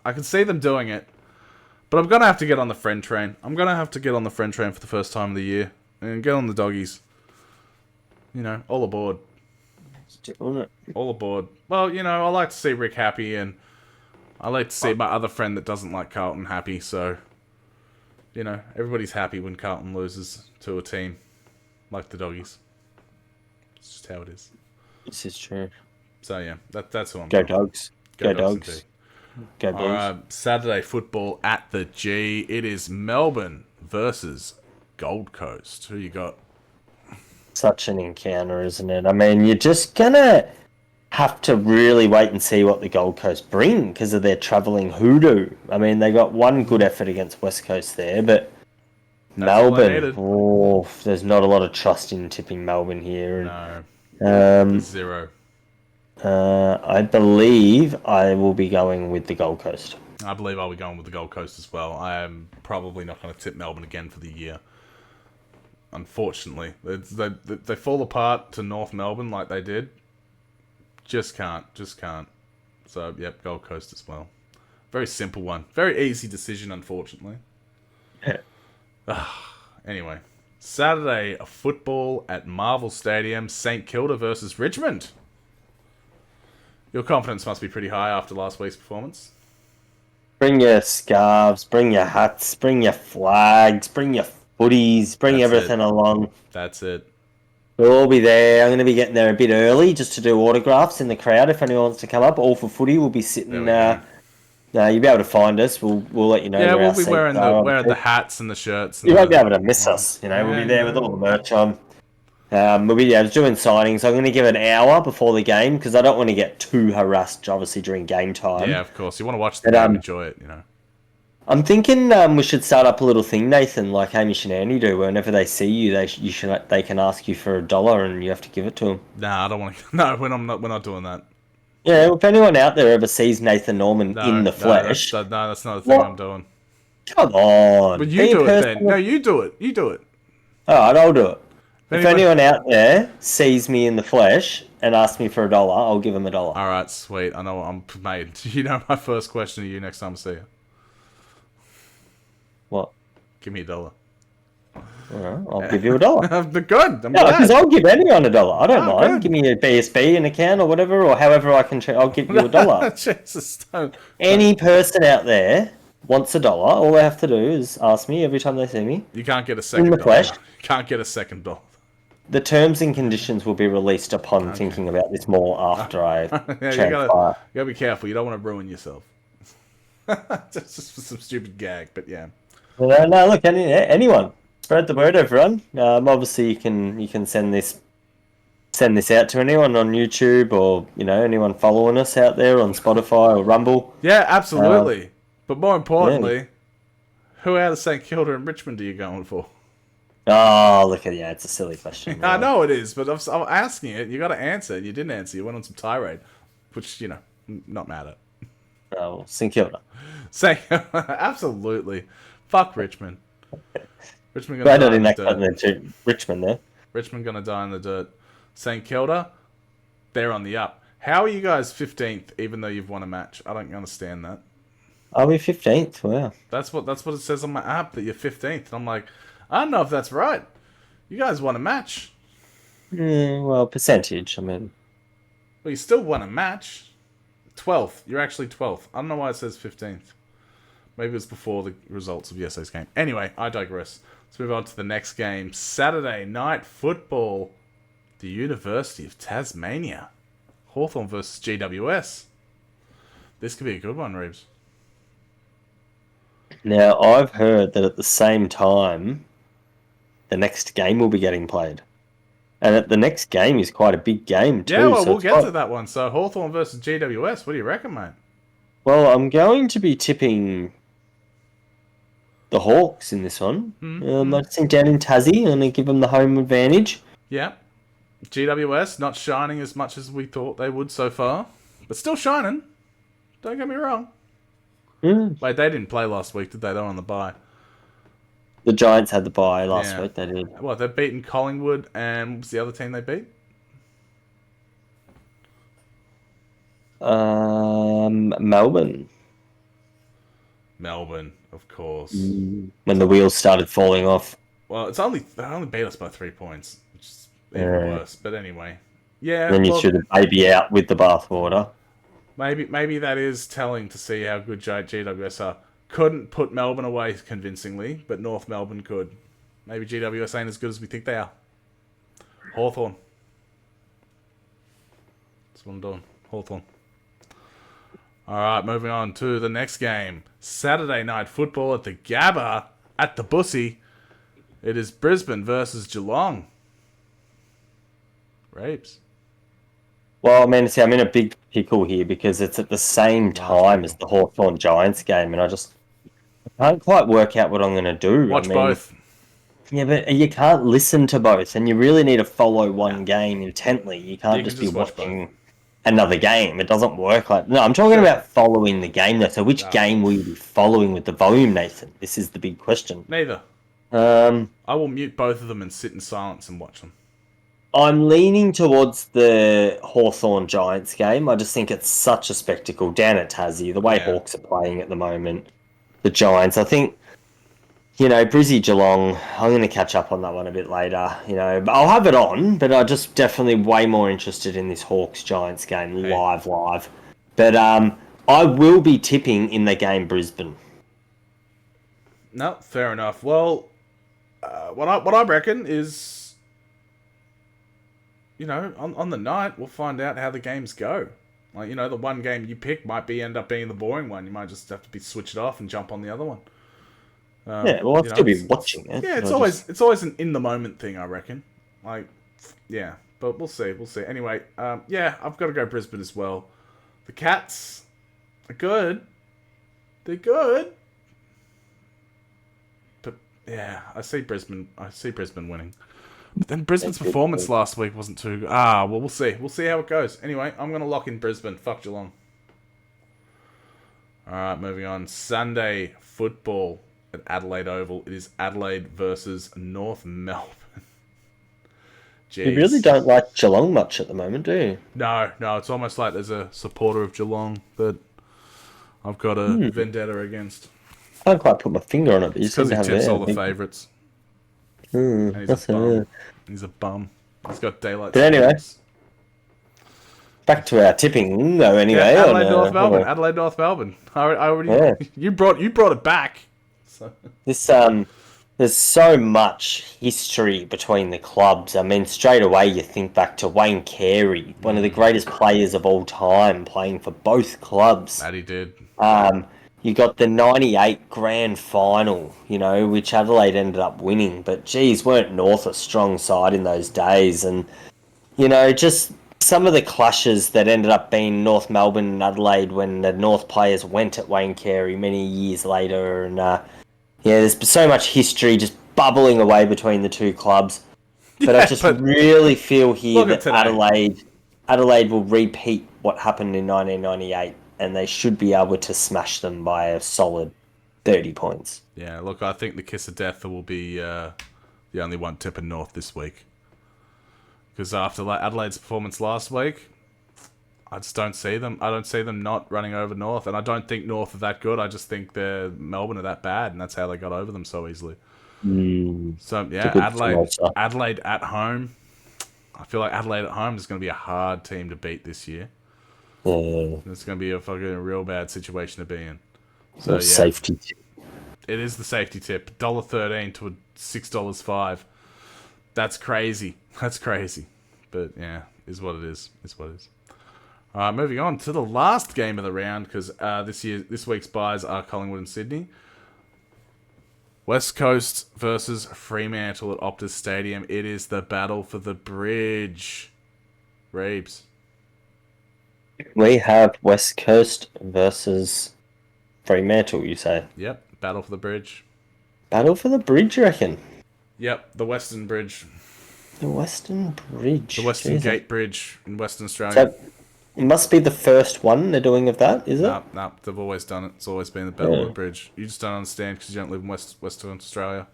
I can see them doing it. But I'm going to have to get on the friend train. I'm going to have to get on the friend train for the first time of the year. And get on the Doggies. You know, all aboard. All aboard. Well, you know, I like to see Rick happy, and I like to see my other friend that doesn't like Carlton happy, so... You know, everybody's happy when Carlton loses to a team like the Doggies. It's just how it is. This is true. So, yeah, that's who I'm Go going. Dogs. Go Dogs. Go Dogs. All right, Saturday football at the G. It is Melbourne versus Gold Coast. Who you got? Such an encounter, isn't it? I mean, you're just going to have to really wait and see what the Gold Coast bring because of their travelling hoodoo. I mean, they got one good effort against West Coast there, but Melbourne, there's not a lot of trust in tipping Melbourne here. No. Zero. I believe I will be going with the Gold Coast. I believe I'll be going with the Gold Coast as well. I am probably not going to tip Melbourne again for the year. Unfortunately. They fall apart to North Melbourne like they did. Just can't. So, yep, Gold Coast as well. Very simple one. Very easy decision, unfortunately. Anyway. Saturday, football at Marvel Stadium. St Kilda versus Richmond. Your confidence must be pretty high after last week's performance. Bring your scarves, bring your hats, bring your flags, bring your footies, bring everything along. That's it. We'll all be there. I'm going to be getting there a bit early just to do autographs in the crowd if anyone wants to come up. All for footy. We'll be sitting... you'll be able to find us. We'll let you know. Yeah, we'll be wearing the hats and the shirts. And you won't be able to miss us. You know, we'll be there with all the merch on. We'll be doing signings. I'm going to give it an hour before the game because I don't want to get too harassed, obviously, during game time. Yeah, of course. You want to watch the game and enjoy it, you know. I'm thinking we should start up a little thing, Nathan, like Hamish and Andy do. Whenever they see you, they can ask you for $1 and you have to give it to them. Nah, I don't want to. No, we're not doing that. Yeah, well, if anyone out there ever sees Nathan Norman in the flesh... that's not the thing I'm doing. Come on. But you do it then. No, you do it. You do it. Alright, I'll do it. If anyone out there sees me in the flesh and asks me for $1, I'll give them $1. Alright, sweet. I know what I'm made. You know my first question to you next time I see you. What? Give me $1. Well, I'll give you $1. But good. I'm No, glad. because I'll give anyone $1. I don't mind. good. Give me a BSB, an account, or whatever, or however I can. I'll give you $1. Jesus, don't. Any person out there wants $1. All they have to do is ask me every time they see me. You can't get a In second the dollar. flesh. You can't get a second dollar. The terms and conditions will be released upon thinking about this more after I Yeah, you gotta be careful. You don't want to ruin yourself. Just for some stupid gag, but yeah. No, look, anyone. Spread the word, everyone. Obviously, you can send this out to anyone on YouTube or anyone following us out there on Spotify or Rumble. Yeah, absolutely. But more importantly, who out of St Kilda and Richmond are you going for? Oh, look at it's a silly question. I know it is, but I'm asking it. You got to answer, and you didn't answer. You went on some tirade, which not mad at. Oh, well, St Kilda. Absolutely. Fuck Richmond. Richmond gonna die in the dirt. Richmond there. Richmond gonna die in the dirt. St Kilda, they're on the up. How are you guys 15th, even though you've won a match? I don't understand that. Are we 15th? Wow. That's what it says on my app, that you're 15th. And I'm like, I don't know if that's right. You guys won a match. Well, percentage. I mean, well, you still won a match. 12th. You're actually 12th. I don't know why it says 15th. Maybe it's before the results of yesterday's game. Anyway, I digress. Let's move on to the next game. Saturday night football. The University of Tasmania. Hawthorn versus GWS. This could be a good one, Reeves. Now, I've heard that at the same time, the next game will be getting played. And the next game is quite a big game, too. Yeah, well, we'll get to that one. So, Hawthorn versus GWS. What do you reckon, mate? Well, I'm going to be tipping the Hawks in this one. I think down in Tassie, I'm going to give them the home advantage. Yeah. GWS not shining as much as we thought they would so far. But still shining. Don't get me wrong. Wait, they didn't play last week, did they? They were on the bye. The Giants had the bye last week, they did. What, they've beaten Collingwood, and what was the other team they beat? Melbourne. Melbourne, of course. When the wheels started falling off. Well, they only beat us by 3 points, which is even worse. But anyway, yeah. And then you threw the baby out with the bathwater. Maybe that is telling to see how good GWS are. Couldn't put Melbourne away convincingly, but North Melbourne could. Maybe GWS ain't as good as we think they are. Hawthorn. That's what I'm doing. Hawthorn. Alright, moving on to the next game. Saturday night football at the Gabba at the Bussy. It is Brisbane versus Geelong. Rapes. Well, I mean, see, I'm in a big pickle here because it's at the same time as the Hawthorn Giants game, and I can't quite work out what I'm going to do. Watch both. Yeah, but you can't listen to both, and you really need to follow one game intently. You can't just be watching another game. It doesn't work like... No, I'm talking about following the game, though. So which game will you be following with the volume, Nathan? This is the big question. Neither. I will mute both of them and sit in silence and watch them. I'm leaning towards the Hawthorn Giants game. I just think it's such a spectacle down at Tassie. The way Hawks are playing at the moment. The Giants, I think, Brizzy Geelong, I'm going to catch up on that one a bit later. I'll have it on, but I'm just definitely way more interested in this Hawks Giants game live. But I will be tipping in the game Brisbane. No, fair enough. Well, what I reckon is... on the night, we'll find out how the games go. Like, the one game you pick might end up being the boring one. You might just have to be switch it off and jump on the other one. I'll still be watching it. Yeah, it's always an in the moment thing, I reckon. Like, yeah, but we'll see. Anyway, I've got to go Brisbane as well. The Cats are good. They're good. But yeah, I see Brisbane winning. But then Brisbane's performance last week wasn't too good. Well, we'll see. We'll see how it goes. Anyway, I'm going to lock in Brisbane. Fuck Geelong. Alright, moving on. Sunday football at Adelaide Oval. It is Adelaide versus North Melbourne. Jeez. You really don't like Geelong much at the moment, do you? No. It's almost like there's a supporter of Geelong that I've got a vendetta against. I can't quite put my finger on it, but you seem because to he have tips all the favourites. And he's a That's bum. He's a bum. He's got daylight But anyway, savings. back to our tipping though. Yeah, Anyway, Adelaide, North Melbourne. Adelaide, North Melbourne. I already. yeah. You brought it back. So. This there's so much history between the clubs. I mean, straight away you think back to Wayne Carey, one of the greatest players of all time, playing for both clubs. That he did. You got the '98 Grand Final, which Adelaide ended up winning. But geez, weren't North a strong side in those days? And just some of the clashes that ended up being North Melbourne and Adelaide when the North players went at Wayne Carey many years later, and there's so much history just bubbling away between the two clubs. But I just really feel here that Adelaide will repeat what happened in 1998, and they should be able to smash them by a solid 30 points. Yeah, look, I think the kiss of death will be the only one tipping North this week. Because after Adelaide's performance last week, I just don't see them. I don't see them not running over North, and I don't think North are that good. I just think Melbourne are that bad, and that's how they got over them so easily. So yeah, Adelaide at home. I feel like Adelaide at home is going to be a hard team to beat this year. It's going to be a fucking real bad situation to be in. So safety tip. It is the safety tip. $1.13 to $6.05. That's crazy. That's crazy. But yeah, is what it is. Is what it is. Moving on to the last game of the round, because this week's buys are Collingwood and Sydney. West Coast versus Fremantle at Optus Stadium. It is the battle for the bridge. Reeves. We have West Coast versus Fremantle, you say? Yep, battle for the bridge. Battle for the bridge, you reckon? Yep, the Western Bridge. The Western Bridge. The Western Gate Bridge in Western Australia. So it must be the first one they're doing of that, is it? No, they've always done it. It's always been the Battle of the Bridge. You just don't understand because you don't live in Western Australia.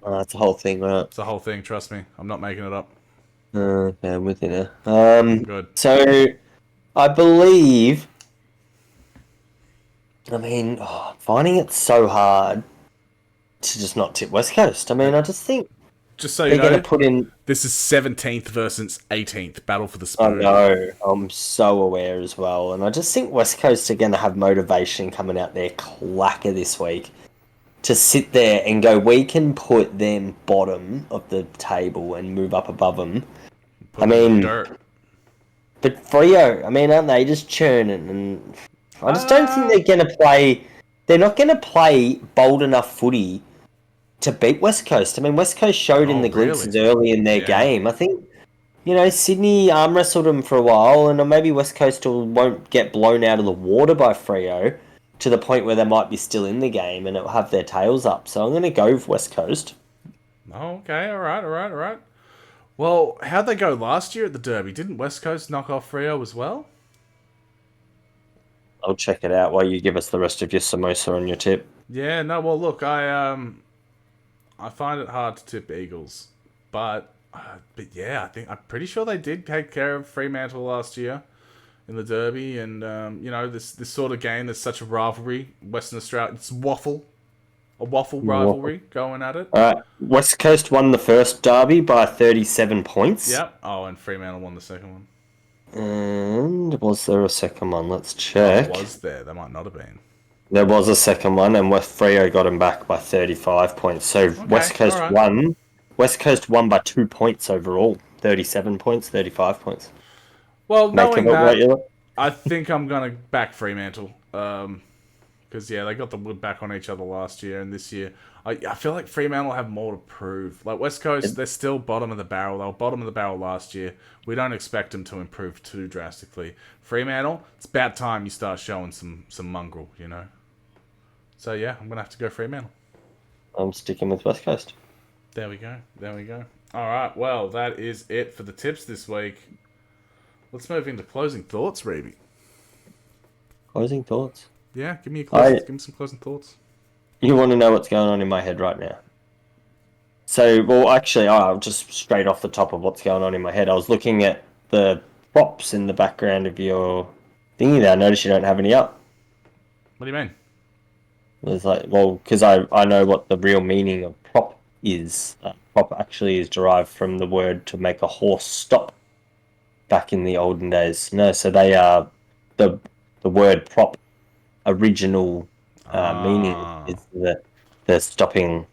Oh, that's the whole thing, right? It's the whole thing, trust me. I'm not making it up. Okay, I'm with you now. Good. So, I believe... finding it so hard to just not tip West Coast. I just think... Just so you know, going to put in... This is 17th versus 18th. Battle for the spoon. I know. I'm so aware as well. And I just think West Coast are going to have motivation coming out their clacker this week to sit there and go, we can put them bottom of the table and move up above them. Dirt. But Freo, aren't they just churning? And I just don't think they're going to play... They're not going to play bold enough footy to beat West Coast. West Coast showed in the glimpses early in their game. I think, Sydney arm wrestled them for a while, and maybe West Coast won't get blown out of the water by Freo to the point where they might be still in the game and it'll have their tails up. So I'm going to go with West Coast. Oh, okay, all right. Well, how'd they go last year at the Derby? Didn't West Coast knock off Freo as well? I'll check it out while you give us the rest of your samosa on your tip. Yeah, no, well, look, I find it hard to tip Eagles, but yeah, I'm pretty sure they did take care of Fremantle last year in the Derby, and this sort of game, there's such a rivalry, Western Australia, it's a waffle rivalry going at it. West Coast won the first Derby by 37 points. Yep. Oh, and Fremantle won the second one. And was there a second one? Let's check. Was there? There might not have been. There was a second one, and Freo got him back by 35 points. So West Coast won. West Coast won by 2 points overall. 37 points, 35 points. Well, knowing that, I think I'm going to back Fremantle. Because, they got the wood back on each other last year, and this year, I feel like Fremantle have more to prove. Like, West Coast, they're still bottom of the barrel. They were bottom of the barrel last year. We don't expect them to improve too drastically. Fremantle, it's about time you start showing some mongrel, So, I'm going to have to go Fremantle. I'm sticking with West Coast. There we go. All right, well, that is it for the tips this week. Let's move into closing thoughts, Reeby. Closing thoughts? Yeah, give me some closing thoughts. You want to know what's going on in my head right now? So, actually, I'll just straight off the top of what's going on in my head. I was looking at the props in the background of your thingy there. I noticed you don't have any up. What do you mean? It's like, because I know what the real meaning of prop is prop actually is derived from the word to make a horse stop back in the olden days. No, so they are the word prop original meaning is the stopping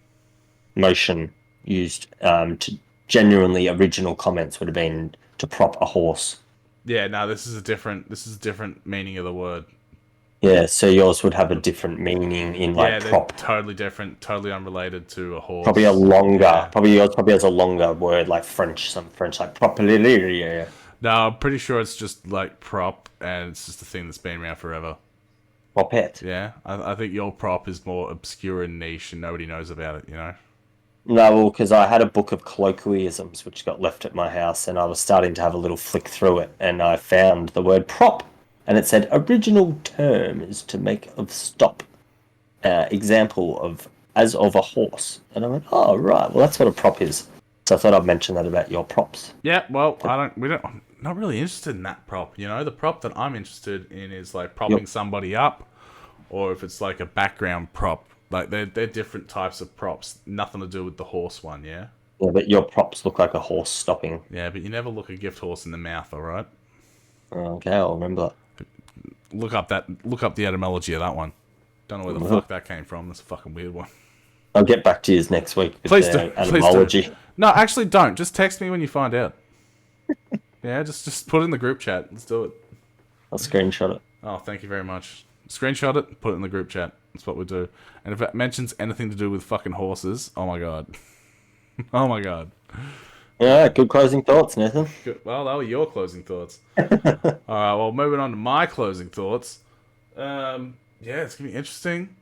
motion used to genuinely original comments would have been to prop a horse. Yeah, no, this is a different meaning of the word. Yeah, so yours would have a different meaning in like Yeah, they're prop. totally different, totally unrelated to a horse. Probably a longer, Yeah. probably yours probably has a longer word like French, some French like properly. Yeah. No, I'm pretty sure it's just like prop, and it's just a thing that's been around forever. Propet. Yeah, I think your prop is more obscure and niche, and nobody knows about it. You know. No, well, because I had a book of colloquialisms which got left at my house, and I was starting to have a little flick through it, and I found the word prop, and it said original term is to make of stop. Example of as of a horse, and I went, oh right, well that's what a prop is. So I thought I'd mention that about your props. Yeah, well, I'm not really interested in that prop. You know, the prop that I'm interested in is like propping somebody up, or if it's like a background prop. Like they're different types of props. Nothing to do with the horse one, yeah. Yeah, but your props look like a horse stopping. Yeah, but you never look a gift horse in the mouth, all right? Okay, I'll remember that. Look up the etymology of that one. Don't know where the fuck that came from. That's a fucking weird one. I'll get back to you next week with Please the do. etymology. Please do. No, actually don't. Just text me when you find out. Yeah, just put it in the group chat. Let's do it. I'll screenshot it. Oh, thank you very much. Screenshot it, put it in the group chat. That's what we do. And if it mentions anything to do with fucking horses, oh my god. Oh my god. Yeah, good closing thoughts, Nathan. Good. Well, that were your closing thoughts. Alright, well, moving on to my closing thoughts. Yeah, it's going to be interesting.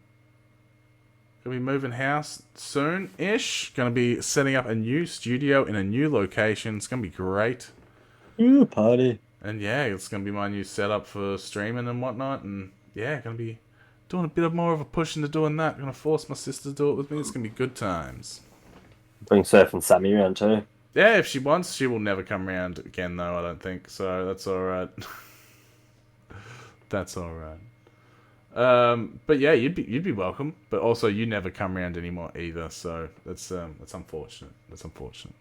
Going to be moving house soon-ish. Going to be setting up a new studio in a new location. It's going to be great. Ooh, party. And yeah, it's going to be my new setup for streaming and whatnot. And yeah, going to be doing a bit of more of a push into doing that. Going to force my sister to do it with me. It's going to be good times. Bring Surf and Sammy around too. Yeah, if she wants, she will never come around again, though, I don't think. So that's alright. That's alright. But yeah, you'd be welcome. But also, you never come around anymore either. So that's unfortunate. That's unfortunate.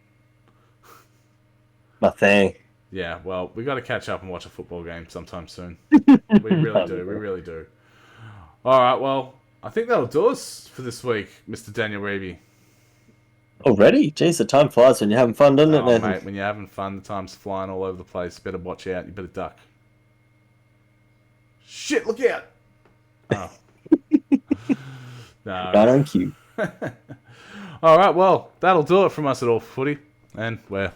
My thing. Yeah, well, we got to catch up and watch a football game sometime soon. We really do. We really do. All right, well, I think that'll do us for this week, Mr. Daniel Reeby. Already? Jeez, the time flies when you're having fun, doesn't it, Oh, Nathan? mate, when you're having fun, the time's flying all over the place. You better watch out. You better duck. Shit, look out! Oh. No. Right on cue. All right, well, that'll do it from us at All Footy. And we're